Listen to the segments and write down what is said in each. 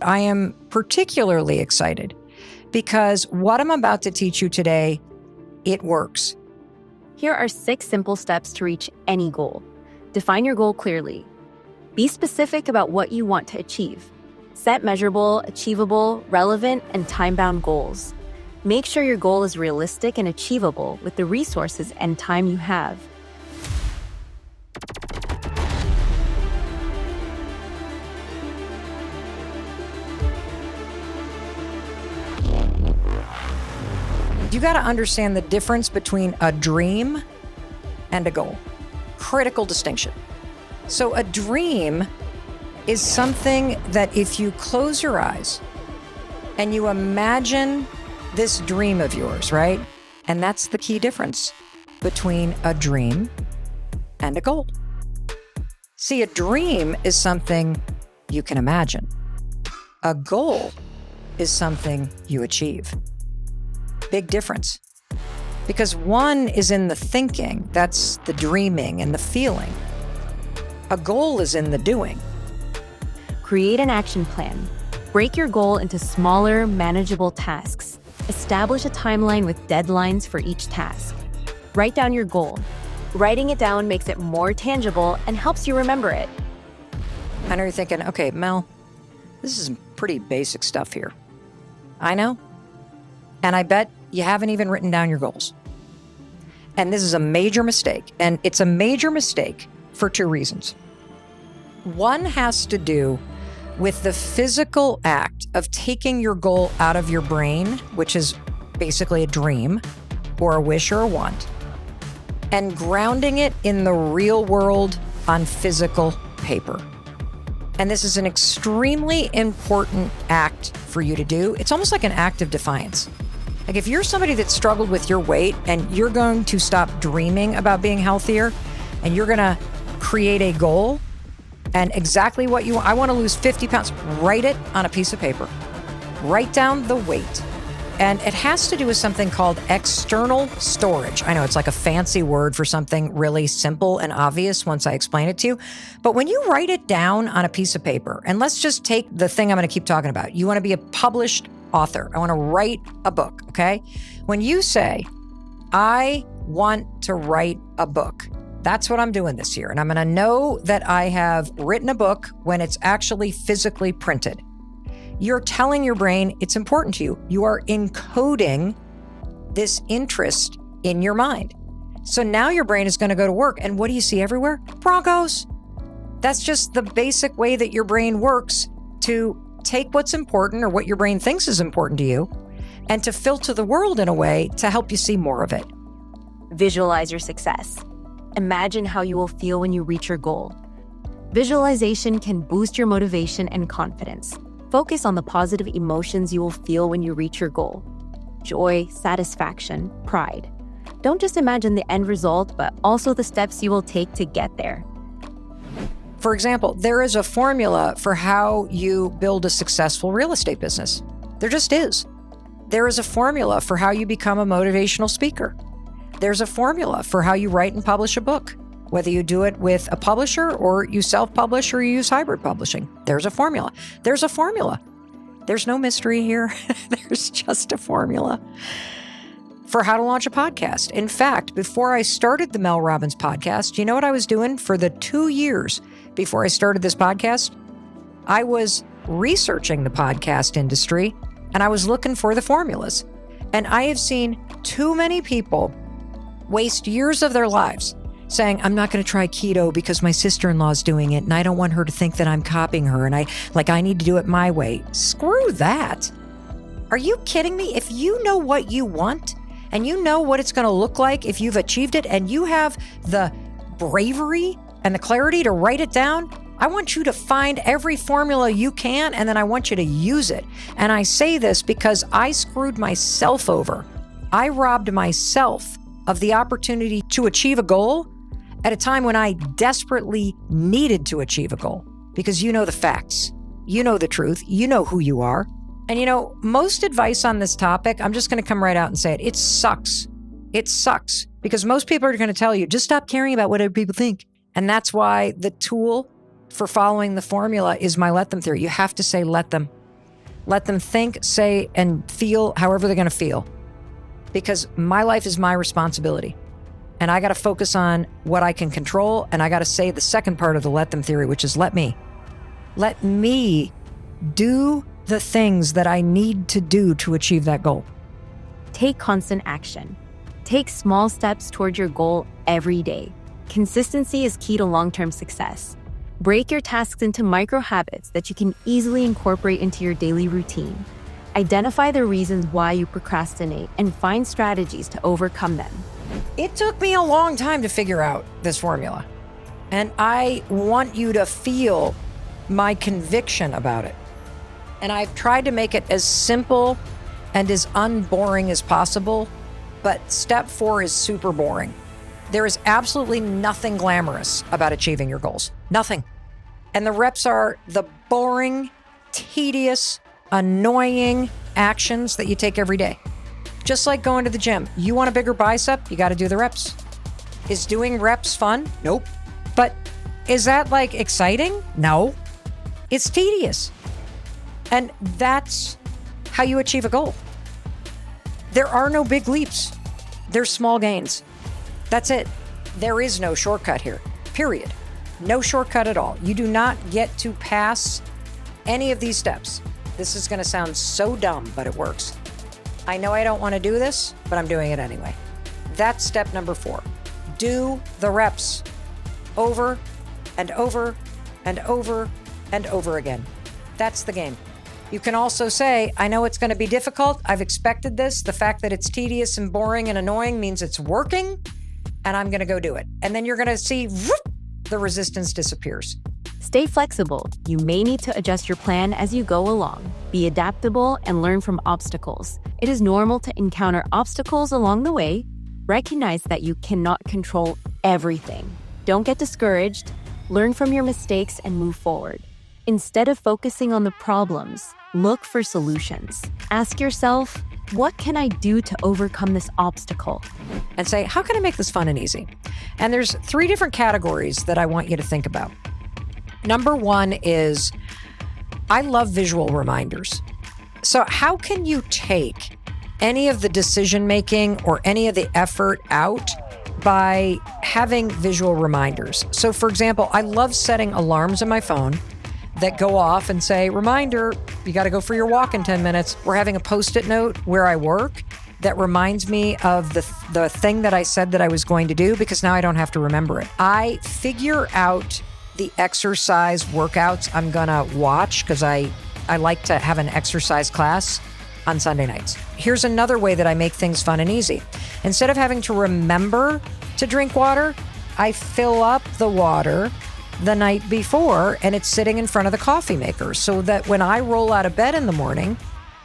I am particularly excited because what I'm about to teach you today, it works. Here are 6 simple steps to reach any goal. Define your goal clearly. Be specific about what you want to achieve. Set measurable, achievable, relevant, and time-bound goals. Make sure your goal is realistic and achievable with the resources and time you have. You got to understand the difference between a dream and a goal. Critical distinction. So a dream is something that if you close your eyes and you imagine this dream of yours, right? And that's the key difference between a dream and a goal. See, a dream is something you can imagine. A goal is something you achieve. Big difference. Because one is in the thinking, that's the dreaming and the feeling. A goal is in the doing. Create an action plan. Break your goal into smaller, manageable tasks. Establish a timeline with deadlines for each task. Write down your goal. Writing it down makes it more tangible and helps you remember it. I know you're thinking, okay, Mel, this is some pretty basic stuff here. I know. And I bet you haven't even written down your goals. And this is a major mistake. And it's a major mistake for 2 reasons. One has to do with the physical act of taking your goal out of your brain, which is basically a dream or a wish or a want, and grounding it in the real world on physical paper. And this is an extremely important act for you to do. It's almost like an act of defiance. Like if you're somebody that struggled with your weight and you're going to stop dreaming about being healthier and you're going to create a goal and exactly what you want, I want to lose 50 pounds, write it on a piece of paper. Write down the weight. And it has to do with something called external storage. I know it's like a fancy word for something really simple and obvious once I explain it to you. But when you write it down on a piece of paper, and let's just take the thing I'm going to keep talking about. You want to be a published author. I want to write a book, okay? When you say, I want to write a book, that's what I'm doing this year. And I'm going to know that I have written a book when it's actually physically printed. You're telling your brain it's important to you. You are encoding this interest in your mind. So now your brain is going to go to work. And what do you see everywhere? Broncos. That's just the basic way that your brain works to take what's important or what your brain thinks is important to you and to filter the world in a way to help you see more of it. Visualize your success. Imagine how you will feel when you reach your goal. Visualization can boost your motivation and confidence. Focus on the positive emotions you will feel when you reach your goal. Joy, satisfaction, pride. Don't just imagine the end result, but also the steps you will take to get there. For example, there is a formula for how you build a successful real estate business. There just is. There is a formula for how you become a motivational speaker. There's a formula for how you write and publish a book, whether you do it with a publisher or you self-publish or you use hybrid publishing. There's a formula. There's a formula. There's no mystery here. There's just a formula for how to launch a podcast. In fact, before I started the Mel Robbins podcast, you know what I was doing for the 2 years before I started this podcast? I was researching the podcast industry and I was looking for the formulas. And I have seen too many people waste years of their lives saying, I'm not going to try keto because my sister-in-law's doing it and I don't want her to think that I'm copying her and I need to do it my way. Screw that. Are you kidding me? If you know what you want and you know what it's going to look like if you've achieved it and you have the bravery and the clarity to write it down, I want you to find every formula you can and then I want you to use it. And I say this because I screwed myself over. I robbed myself of the opportunity to achieve a goal at a time when I desperately needed to achieve a goal. Because you know the facts, you know the truth, you know who you are. And you know, most advice on this topic, I'm just going to come right out and say it. It sucks. It sucks. Because most people are going to tell you, just stop caring about what other people think. And that's why the tool for following the formula is my let them theory. You have to say, let them. Let them think, say, and feel however they're going to feel. Because my life is my responsibility. And I got to focus on what I can control. And I got to say the second part of the let them theory, which is let me. Let me do the things that I need to do to achieve that goal. Take constant action. Take small steps toward your goal every day. Consistency is key to long-term success. Break your tasks into micro habits that you can easily incorporate into your daily routine. Identify the reasons why you procrastinate and find strategies to overcome them. It took me a long time to figure out this formula. And I want you to feel my conviction about it. And I've tried to make it as simple and as unboring as possible, but step 4 is super boring. There is absolutely nothing glamorous about achieving your goals. Nothing. And the reps are the boring, tedious, annoying actions that you take every day. Just like going to the gym. You want a bigger bicep? You got to do the reps. Is doing reps fun? Nope. But is that like exciting? No. It's tedious. And that's how you achieve a goal. There are no big leaps. There's small gains. That's it. There is no shortcut here, period. No shortcut at all. You do not get to pass any of these steps. This is going to sound so dumb, but it works. I know I don't want to do this, but I'm doing it anyway. That's step number 4. Do the reps over and over and over and over again. That's the game. You can also say, I know it's going to be difficult. I've expected this. The fact that it's tedious and boring and annoying means it's working, and I'm going to go do it. And then you're going to see whoop, the resistance disappears. Stay flexible. You may need to adjust your plan as you go along. Be adaptable and learn from obstacles. It is normal to encounter obstacles along the way. Recognize that you cannot control everything. Don't get discouraged. Learn from your mistakes and move forward. Instead of focusing on the problems, look for solutions. Ask yourself, what can I do to overcome this obstacle? And say, how can I make this fun and easy? And there's 3 different categories that I want you to think about. Number 1 is, I love visual reminders. So how can you take any of the decision making or any of the effort out by having visual reminders? So for example, I love setting alarms on my phone that go off and say, reminder, you got to go for your walk in 10 minutes. We're having a Post-it note where I work that reminds me of the thing that I said that I was going to do, because now I don't have to remember it. I figure out the exercise workouts I'm going to watch, because I like to have an exercise class on Sunday nights. Here's another way that I make things fun and easy. Instead of having to remember to drink water, I fill up the water the night before, and it's sitting in front of the coffee maker, so that when I roll out of bed in the morning,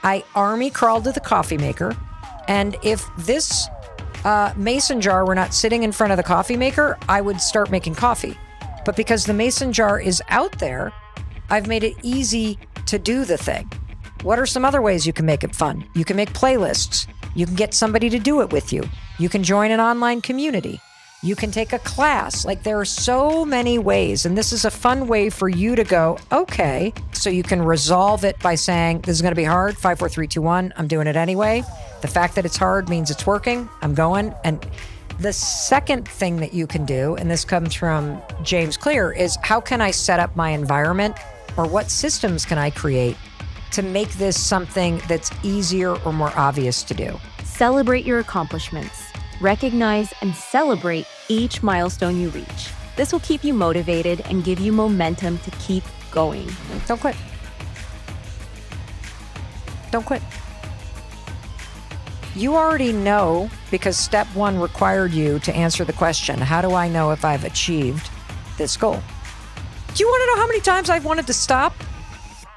I army crawl to the coffee maker. And if this mason jar were not sitting in front of the coffee maker, I would start making coffee. But because the mason jar is out there, I've made it easy to do the thing. What are some other ways you can make it fun? You can make playlists. You can get somebody to do it with you. You can join an online community. You can take a class. Like, there are so many ways. And this is a fun way for you to go, okay. So you can resolve it by saying, this is going to be hard. 5, 4, 3, 2, 1. I'm doing it anyway. The fact that it's hard means it's working. I'm going. And the second thing that you can do, and this comes from James Clear, is how can I set up my environment, or what systems can I create to make this something that's easier or more obvious to do? Celebrate your accomplishments. Recognize and celebrate each milestone you reach. This will keep you motivated and give you momentum to keep going. Don't quit. Don't quit. You already know, because step 1 required you to answer the question, how do I know if I've achieved this goal? Do you want to know how many times I've wanted to stop?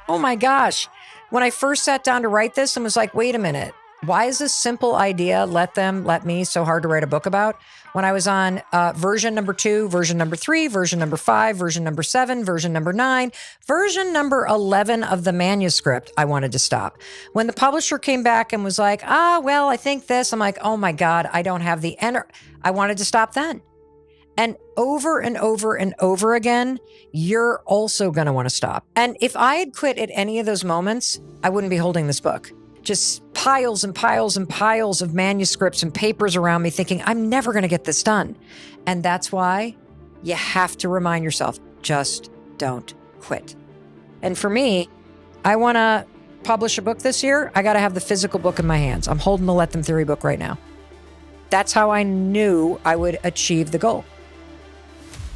Oh my gosh. When I first sat down to write this and was like, wait a minute, why is this simple idea, let me, so hard to write a book about? When I was on version number 2, version number 3, version number 5, version number 7, version number 9, version number 11 of the manuscript, I wanted to stop. When the publisher came back and was like, well, I think this, I'm like, oh my God, I don't have the energy. I wanted to stop then. And over and over and over again, you're also going to want to stop. And if I had quit at any of those moments, I wouldn't be holding this book. Just piles and piles and piles of manuscripts and papers around me thinking, I'm never going to get this done. And that's why you have to remind yourself, just don't quit. And for me, I want to publish a book this year. I got to have the physical book in my hands. I'm holding the Let Them Theory book right now. That's how I knew I would achieve the goal.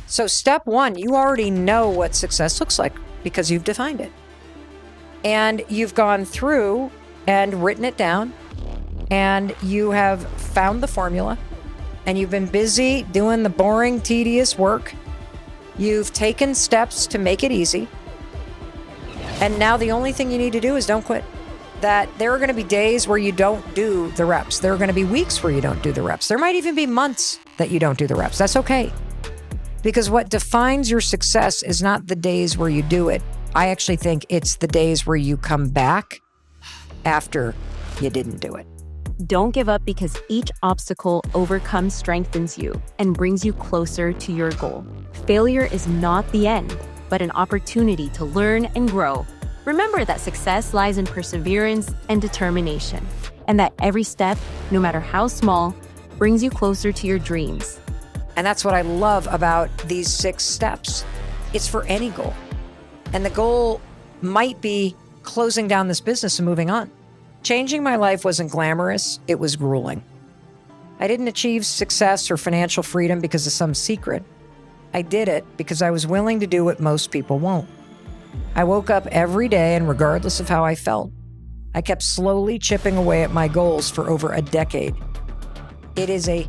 So step one, you already know what success looks like because you've defined it. And you've gone through and written it down, and you have found the formula, and you've been busy doing the boring, tedious work. You've taken steps to make it easy. And now the only thing you need to do is don't quit. That there are going to be days where you don't do the reps. There are going to be weeks where you don't do the reps. There might even be months that you don't do the reps. That's okay. Because what defines your success is not the days where you do it. I actually think it's the days where you come back after you didn't do it. Don't give up, because each obstacle overcome strengthens you and brings you closer to your goal. Failure is not the end, but an opportunity to learn and grow. Remember that success lies in perseverance and determination, and that every step, no matter how small, brings you closer to your dreams. And that's what I love about these 6 steps. It's for any goal. And the goal might be closing down this business and moving on. Changing my life wasn't glamorous. It was grueling. I didn't achieve success or financial freedom because of some secret. I did it because I was willing to do what most people won't. I woke up every day, and regardless of how I felt, I kept slowly chipping away at my goals for over a decade. It is a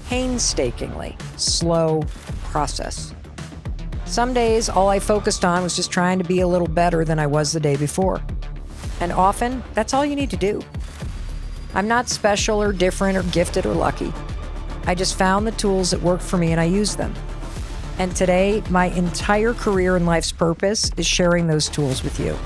painstakingly slow process. Some days, all I focused on was just trying to be a little better than I was the day before. And often, that's all you need to do. I'm not special or different or gifted or lucky. I just found the tools that worked for me and I used them. And today, my entire career and life's purpose is sharing those tools with you.